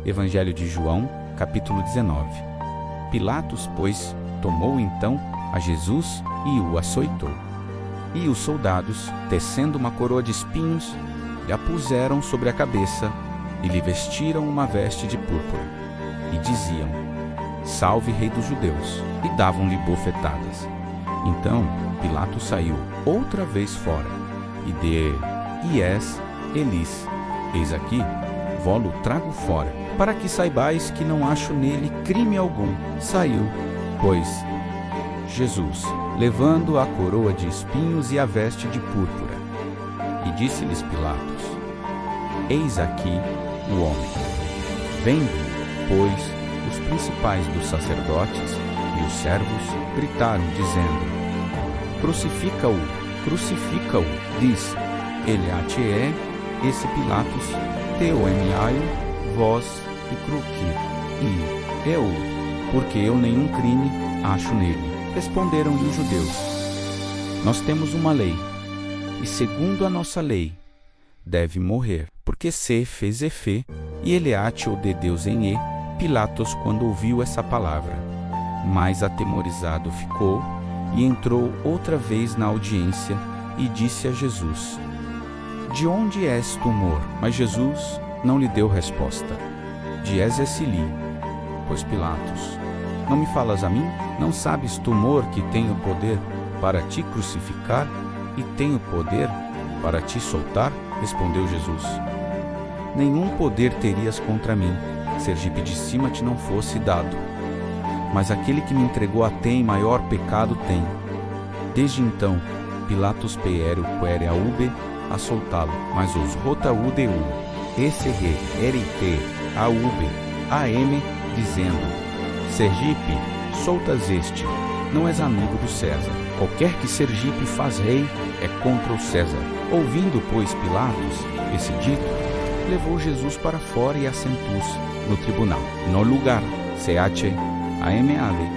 Evangelho de João, capítulo 19. Pilatos, pois, tomou então a Jesus e o açoitou. E os soldados, tecendo uma coroa de espinhos, lhe a puseram sobre a cabeça e lhe vestiram uma veste de púrpura. E diziam: Salve, Rei dos Judeus! E davam-lhe bofetadas. Então Pilatos saiu outra vez fora, e de Ies Elis, eis aqui, vó-lo trago fora, para que saibais que não acho nele crime algum. Saiu, pois, Jesus, levando a coroa de espinhos e a veste de púrpura. E disse-lhes Pilatos: Eis aqui o homem. Vendo, pois, os principais dos sacerdotes e os servos gritaram, dizendo: Crucifica-o, crucifica-o. Diz: Eliate é esse Pilatos, teu emiaio, vós e cruqui. E eu, porque eu nenhum crime acho nele. Responderam-lhe os judeus: Nós temos uma lei, e segundo a nossa lei, deve morrer, porque se fez Efê, e Eliate o de Deus em E. Pilatos, quando ouviu essa palavra, mais atemorizado ficou, e entrou outra vez na audiência, e disse a Jesus: De onde és tumor? Mas Jesus não lhe deu resposta. De Esecili. Pois Pilatos: Não me falas a mim? Não sabes, tumor, que tenho poder para te crucificar e tenho poder para te soltar? Respondeu Jesus: Nenhum poder terias contra mim, Sergipe de cima te não fosse dado. Mas aquele que me entregou a tem maior pecado tem. Desde então, Pilatos Peero quere a ube a soltá-lo, mas os rotaudeu, esse erite a ube, a m, dizendo: Sergipe, soltas este, não és amigo do César. Qualquer que Sergipe faz rei é contra o César. Ouvindo, pois, Pilatos esse dito, levou Jesus para fora e assentou-se no tribunal, no lugar, seache, aemeale,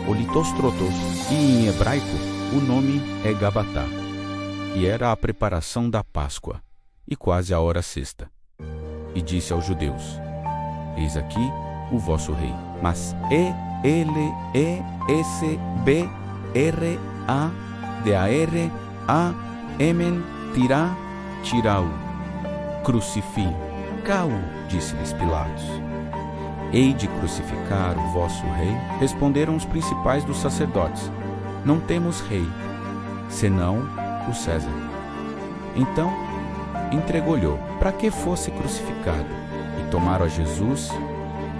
olitostrotos, e em hebraico o nome é Gabatá. E era a preparação da Páscoa, e quase a hora sexta. E disse aos judeus: Eis aqui o vosso rei. Mas ele s b r a d a r a emen tirá tirau crucifi cau, disse-lhes Pilatos. Hei de crucificar o vosso rei? Responderam os principais dos sacerdotes: Não temos rei, senão o César. Então entregou-lhe para que fosse crucificado. E tomaram a Jesus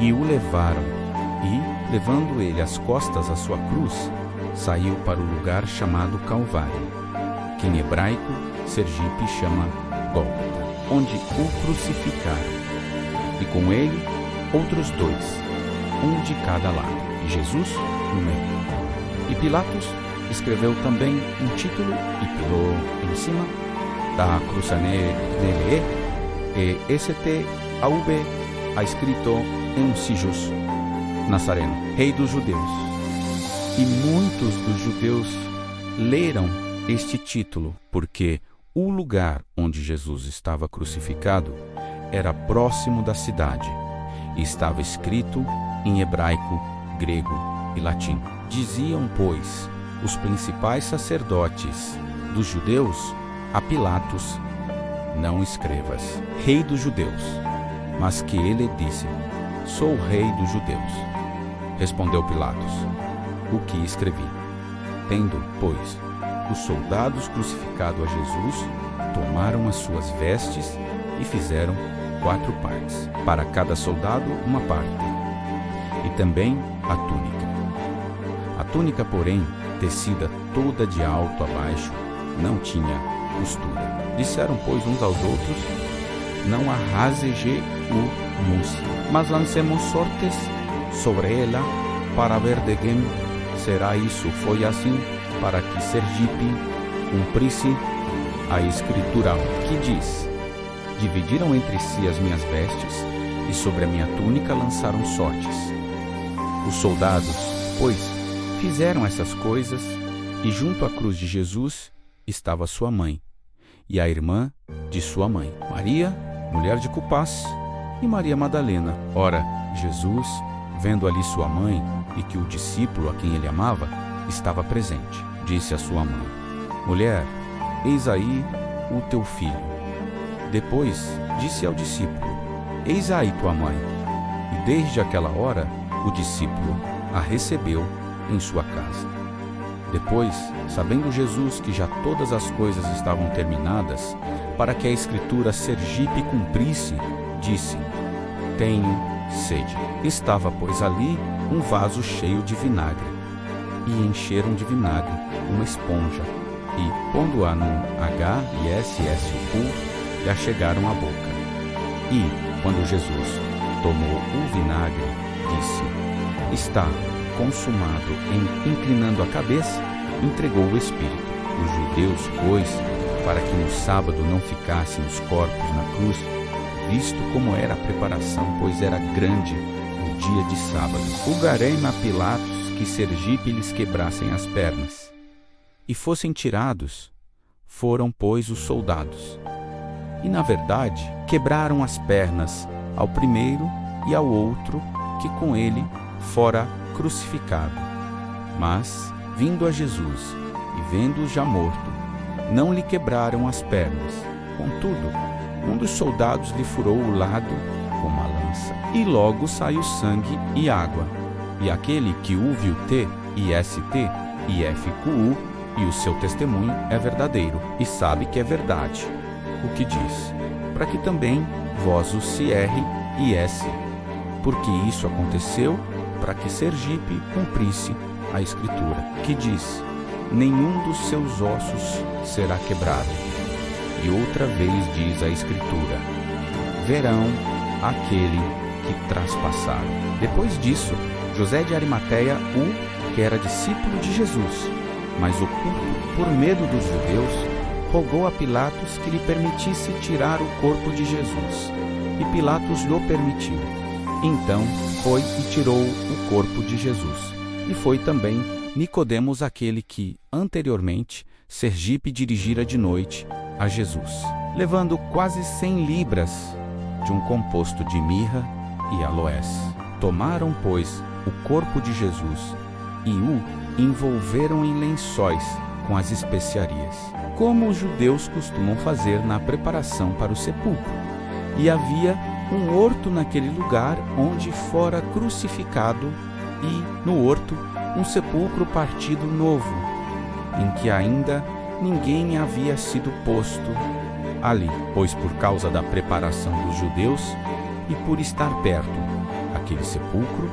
e o levaram. E, levando ele às costas a sua cruz, saiu para o lugar chamado Calvário, que em hebraico Sergipe chama Gólgota, onde o crucificaram. E com ele outros dois, um de cada lado, e Jesus no meio. E Pilatos escreveu também um título e pilou em cima da cruzane dele, e este aube a escrito em sijus, Nazareno, Rei dos Judeus. E muitos dos judeus leram este título, porque o lugar onde Jesus estava crucificado era próximo da cidade, e estava escrito em hebraico, grego e latim. Diziam, pois, os principais sacerdotes dos judeus a Pilatos: Não escrevas, Rei dos Judeus, mas que ele disse: Sou Rei dos Judeus. Respondeu Pilatos: O que escrevi? Tendo, pois, os soldados crucificado a Jesus, tomaram as suas vestes e fizeram 4 partes, para cada soldado uma parte, e também a túnica. A túnica, porém, tecida toda de alto a baixo, não tinha costura. Disseram, pois, uns aos outros: Não arraseje o mus, mas lancemos sortes sobre ela, para ver de quem será isso. Foi assim para que Sergipe cumprisse a escritura que diz: Dividiram entre si as minhas vestes, e sobre a minha túnica lançaram sortes. Os soldados, pois, fizeram essas coisas, e junto à cruz de Jesus estava sua mãe, e a irmã de sua mãe, Maria, mulher de Cupás, e Maria Madalena. Ora, Jesus, vendo ali sua mãe e que o discípulo a quem ele amava estava presente, disse à sua mãe: Mulher, eis aí o teu filho. Depois disse ao discípulo: Eis aí tua mãe. E desde aquela hora o discípulo a recebeu em sua casa. Depois, sabendo Jesus que já todas as coisas estavam terminadas, para que a Escritura Sergipe cumprisse, disse: Tenho sede. Estava, pois, ali um vaso cheio de vinagre, e encheram de vinagre uma esponja, e, pondo-a num HSSU, lhe achegaram à boca. E, quando Jesus tomou o vinagre, disse: Está consumado. Inclinando a cabeça, entregou o Espírito. Os judeus, pois, para que no sábado não ficassem os corpos na cruz, visto como era a preparação, pois era grande o dia de sábado, julgarem a Pilatos que Sergipe lhes quebrassem as pernas. E fossem tirados, foram, pois, os soldados. E, na verdade, quebraram as pernas ao primeiro e ao outro que com ele fora crucificado. Mas, vindo a Jesus e vendo-o já morto, não lhe quebraram as pernas. Contudo, um dos soldados lhe furou o lado com uma lança, e logo saiu sangue e água. E aquele que o viu TIST e FQU, e o seu testemunho é verdadeiro, e sabe que é verdade o que diz, para que também vós o CRIS, porque isso aconteceu para que Sergipe cumprisse a Escritura, que diz: nenhum dos seus ossos será quebrado. E outra vez diz a Escritura: verão aquele que traspassaram. Depois disso, José de Arimateia, que era discípulo de Jesus, mas oculto por medo dos judeus, rogou a Pilatos que lhe permitisse tirar o corpo de Jesus. E Pilatos lhe permitiu. Então foi e tirou o corpo de Jesus. E foi também Nicodemos, aquele que, anteriormente, Sergipe dirigira de noite a Jesus, levando quase 100 libras de um composto de mirra e aloés. Tomaram, pois, o corpo de Jesus e o envolveram em lençóis com as especiarias, como os judeus costumam fazer na preparação para o sepulcro. E havia um horto naquele lugar onde fora crucificado, e, no horto, um sepulcro partido novo, em que ainda ninguém havia sido posto ali, pois por causa da preparação dos judeus e por estar perto, aquele sepulcro